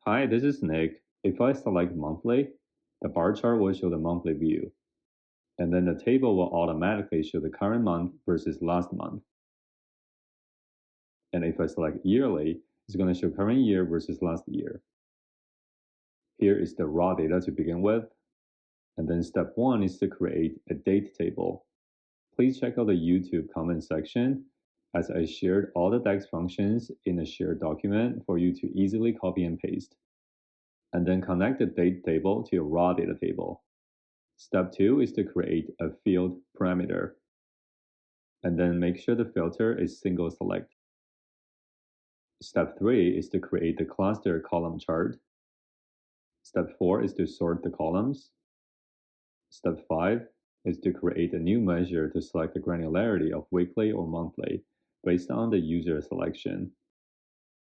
Hi, this is Nick. If I select monthly, the bar chart will show the monthly view, and then the table will automatically show the current month versus last month. And if I select yearly, it's going to show current year versus last year. Here is the raw data to begin with. And then step 1 is to create a date table. Please check out the YouTube comment section as I shared all the DAX functions in a shared document for you to easily copy and paste. And then connect the date table to your raw data table. Step 2 is to create a field parameter. And then make sure the filter is single select. Step 3 is to create the cluster column chart. Step 4 is to sort the columns. Step 5 is to create a new measure to select the granularity of weekly or monthly based on the user selection.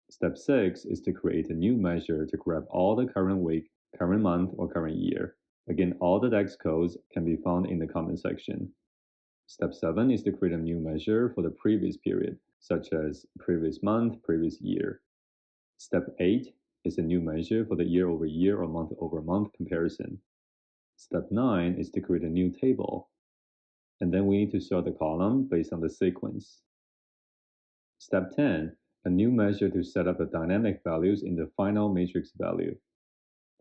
Step 6 is to create a new measure to grab all the current week, current month, or current year. Again, all the DAX codes can be found in the comment section. Step 7 is to create a new measure for the previous period, such as previous month, previous year. Step 8 is a new measure for the year-over-year or month-over-month comparison. Step 9 is to create a new table. And then we need to sort the column based on the sequence. Step 10, a new measure to set up the dynamic values in the final matrix value.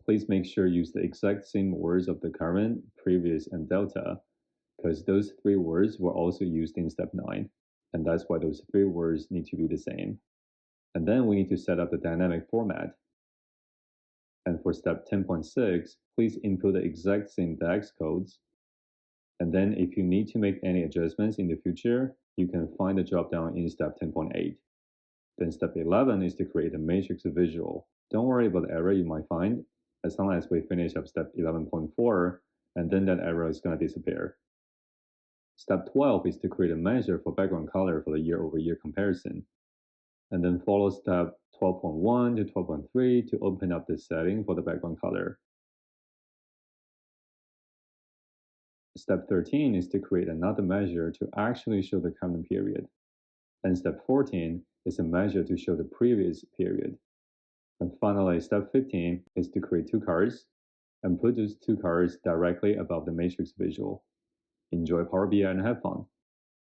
Please make sure you use the exact same words of the current, previous, and delta, because those 3 words were also used in step 9, and that's why those 3 words need to be the same. And then we need to set up the dynamic format. And for step 10.6, please input the exact same DAX codes. And then if you need to make any adjustments in the future, you can find the dropdown in step 10.8. Then step 11 is to create a matrix visual. Don't worry about the error you might find, as long as we finish up step 11.4, and then that error is going to disappear. Step 12 is to create a measure for background color for the year-over-year comparison. And then follow step 12.1 to 12.3 to open up the setting for the background color. Step 13 is to create another measure to actually show the current period. And step 14 is a measure to show the previous period. And finally, step 15 is to create 2 cards and put those 2 cards directly above the matrix visual. Enjoy Power BI and have fun.